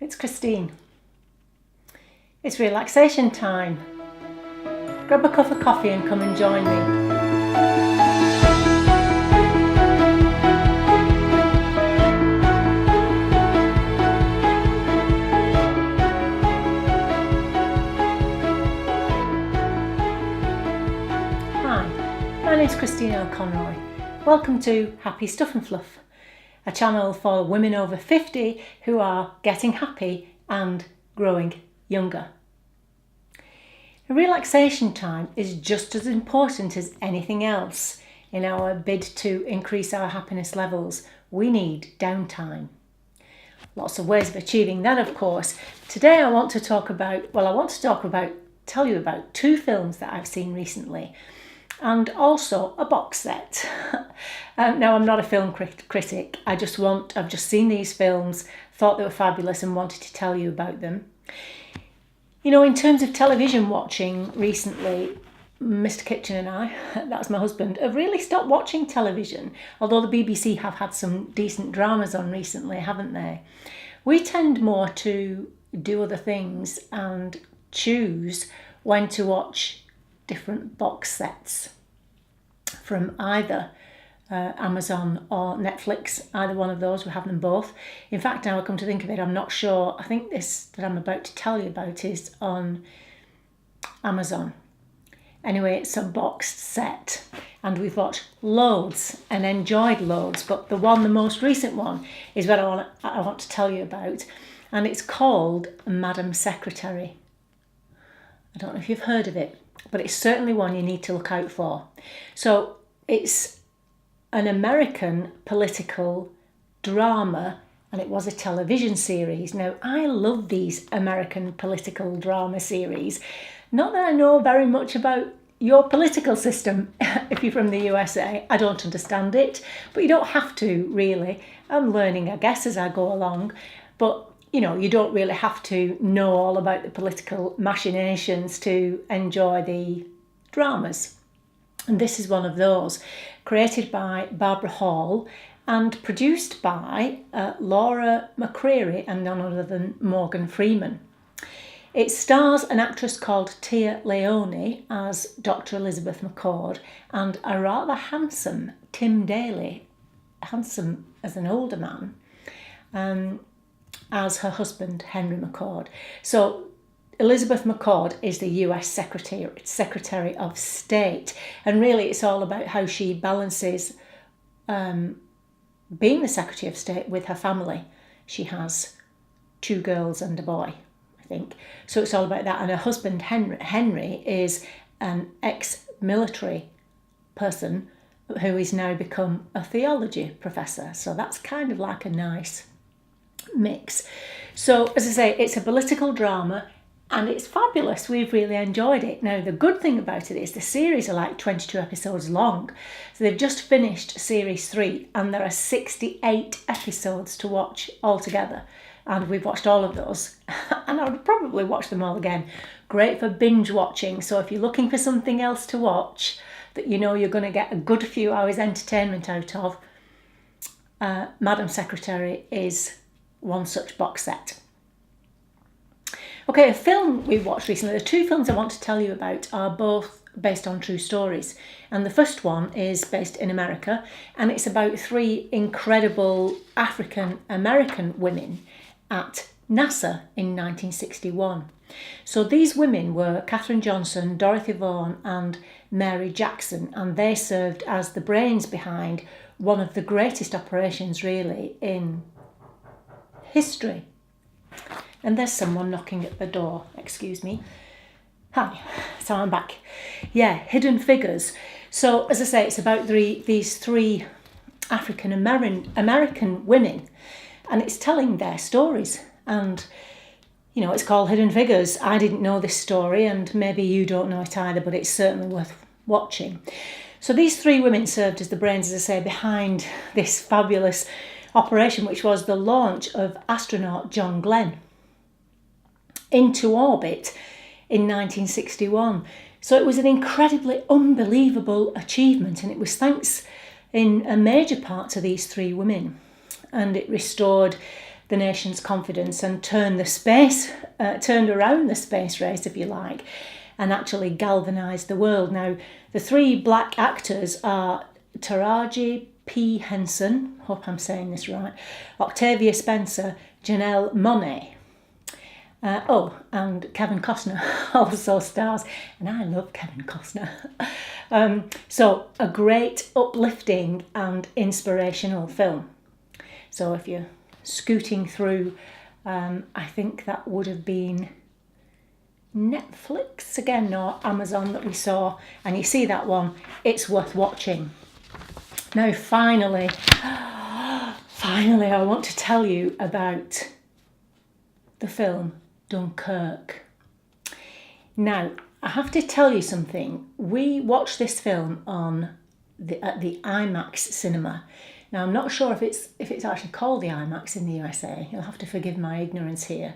it's Christine. It's relaxation time. Grab a cup of coffee and come and join me. My name's Christine O'Conroy. Welcome to Happy Stuff and Fluff, a channel for women over 50 who are getting happy and growing younger. Relaxation time is just as important as anything else. In our bid to increase our happiness levels, we need downtime. Lots of ways of achieving that, of course. Today I want to tell you about two films that I've seen recently, and also a box set. Now, I'm not a film critic. I've just seen these films, thought they were fabulous and wanted to tell you about them. You know, in terms of television watching recently, Mr. Kitchen and I, that's my husband, have really stopped watching television, although the BBC have had some decent dramas on recently, haven't they? We tend more to do other things and choose when to watch different box sets from either Amazon or Netflix, either one of those. We have them both. In fact, now I come to think of it, I'm not sure. I think this that I'm about to tell you about is on Amazon. Anyway, it's a boxed set and we've watched loads and enjoyed loads, but the most recent one is what I want to tell you about, and it's called Madam Secretary. I don't know if you've heard of it, but it's certainly one you need to look out for. So it's an American political drama, and it was a television series. Now, I love these American political drama series. Not that I know very much about your political system. If you're from the USA, I don't understand it, but you don't have to, really. I'm learning, I guess, as I go along. But you know, you don't really have to know all about the political machinations to enjoy the dramas. And this is one of those, created by Barbara Hall and produced by Laura McCreary and none other than Morgan Freeman. It stars an actress called Tia Leone as Dr. Elizabeth McCord and a rather handsome Tim Daly, handsome as an older man, as her husband, Henry McCord. So Elizabeth McCord is the US Secretary of State. And really it's all about how she balances being the Secretary of State with her family. She has 2 girls and a boy, I think. So it's all about that. And her husband, Henry, is an ex-military person who has now become a theology professor. So that's kind of like a nice mix. So as I say, it's a political drama and it's fabulous. We've really enjoyed it. Now, the good thing about it is the series are like 22 episodes long. So they've just finished series 3 and there are 68 episodes to watch altogether. And we've watched all of those and I would probably watch them all again. Great for binge watching. So if you're looking for something else to watch that you know you're going to get a good few hours entertainment out of, Madam Secretary is one such box set. Okay, a film we watched recently, the 2 films I want to tell you about are both based on true stories. And the first one is based in America and it's about 3 incredible African American women at NASA in 1961. So these women were Katherine Johnson, Dorothy Vaughan and Mary Jackson, and they served as the brains behind one of the greatest operations really in history. And there's someone knocking at the door. Excuse me. Hi. So I'm back. Yeah, Hidden Figures. So as I say, it's about these 3 African American women, and it's telling their stories. And you know, it's called Hidden Figures. I didn't know this story, and maybe you don't know it either, but it's certainly worth watching. So these 3 women served as the brains, as I say, behind this fabulous operation, which was the launch of astronaut John Glenn into orbit in 1961. So it was an incredibly unbelievable achievement, and it was thanks in a major part to these 3 women. And it restored the nation's confidence and turned around the space race, if you like, and actually galvanised the world. Now, the three black actors are Taraji P. Henson, hope I'm saying this right, Octavia Spencer, Janelle Monáe. And Kevin Costner also stars, and I love Kevin Costner. So a great, uplifting and inspirational film. So if you're scooting through, I think that would have been Netflix again or Amazon that we saw, and you see that one, it's worth watching. Now finally, I want to tell you about the film Dunkirk. Now, I have to tell you something. We watched this film at the IMAX cinema. Now, I'm not sure if it's actually called the IMAX in the USA. You'll have to forgive my ignorance here.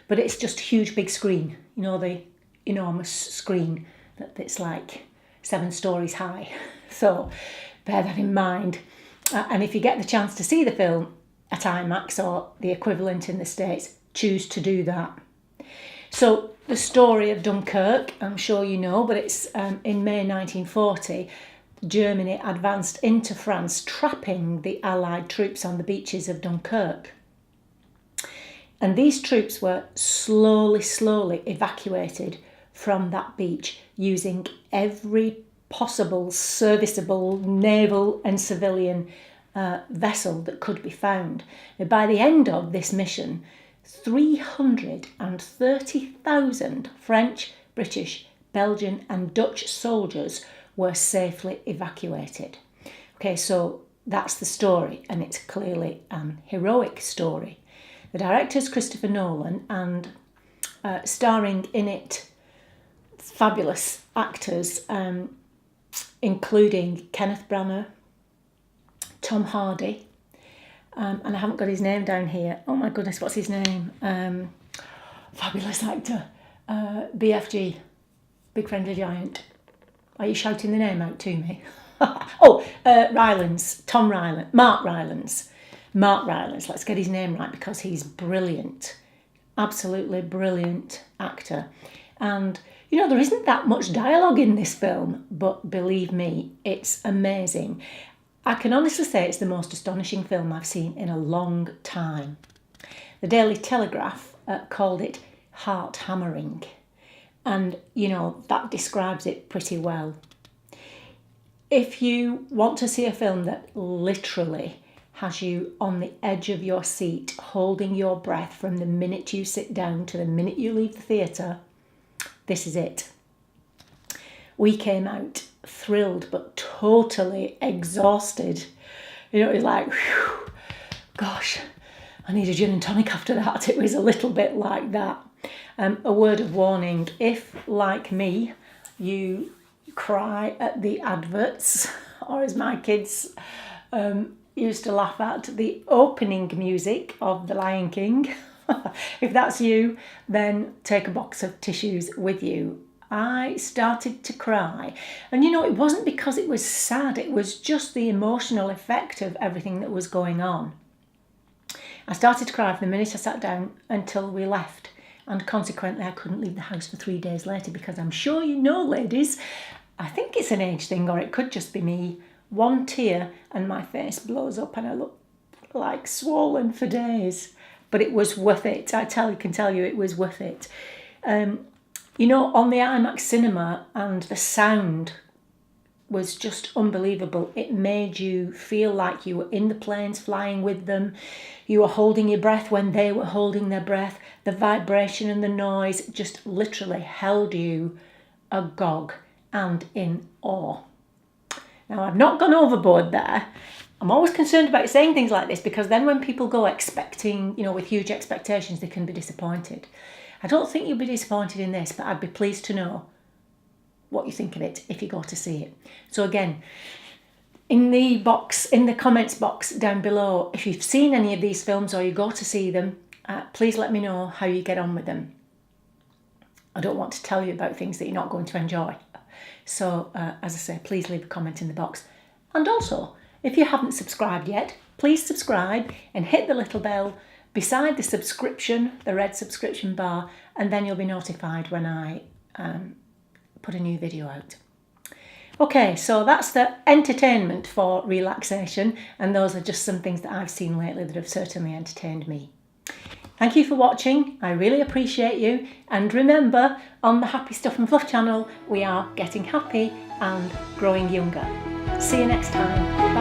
But it's just a huge big screen. You know, the enormous screen that's like 7 stories high. So bear that in mind. And if you get the chance to see the film at IMAX or the equivalent in the States, choose to do that. So the story of Dunkirk, I'm sure you know, but it's in May 1940, Germany advanced into France, trapping the Allied troops on the beaches of Dunkirk. And these troops were slowly evacuated from that beach using every possible serviceable naval and civilian vessel that could be found. Now, by the end of this mission, 330,000 French, British, Belgian and Dutch soldiers were safely evacuated. Okay, so that's the story, and it's clearly an heroic story. The director's Christopher Nolan, and starring in it fabulous actors, including Kenneth Branagh, Tom Hardy, and I haven't got his name down here. Oh my goodness, what's his name? Fabulous actor. BFG, Big Friendly Giant. Are you shouting the name out to me? Rylance, Tom Rylance, Mark Rylance. Mark Rylance, let's get his name right because he's brilliant. Absolutely brilliant actor. And, you know, there isn't that much dialogue in this film, but believe me, it's amazing. I can honestly say it's the most astonishing film I've seen in a long time. The Daily Telegraph called it heart-hammering. And, you know, that describes it pretty well. If you want to see a film that literally has you on the edge of your seat, holding your breath from the minute you sit down to the minute you leave the theatre, this is it. We came out thrilled but totally exhausted. You know, it was like, whew, gosh, I need a gin and tonic after that. It was a little bit like that. A word of warning, if, like me, you cry at the adverts, or as my kids used to laugh at, the opening music of The Lion King, if that's you, then take a box of tissues with you. I started to cry. And you know, it wasn't because it was sad, it was just the emotional effect of everything that was going on. I started to cry from the minute I sat down until we left. And consequently, I couldn't leave the house for 3 days later because I'm sure you know, ladies, I think it's an age thing, or it could just be me. One tear and my face blows up and I look like swollen for days. But it was worth it. I can tell you it was worth it. You know, on the IMAX cinema, and the sound was just unbelievable. It made you feel like you were in the planes flying with them. You were holding your breath when they were holding their breath. The vibration and the noise just literally held you agog and in awe. Now, I've not gone overboard there. I'm always concerned about saying things like this because then when people go expecting, you know, with huge expectations, they can be disappointed. I don't think you'll be disappointed in this, but I'd be pleased to know what you think of it if you go to see it. So again, in the comments box down below, if you've seen any of these films or you go to see them, please let me know how you get on with them. I don't want to tell you about things that you're not going to enjoy. So, as I say, please leave a comment in the box. And also, if you haven't subscribed yet, please subscribe and hit the little bell beside the subscription, the red subscription bar, and then you'll be notified when I put a new video out. Okay, so that's the entertainment for relaxation, and those are just some things that I've seen lately that have certainly entertained me. Thank you for watching, I really appreciate you, and remember, on the Happy Stuff and Fluff channel, we are getting happy and growing younger. See you next time.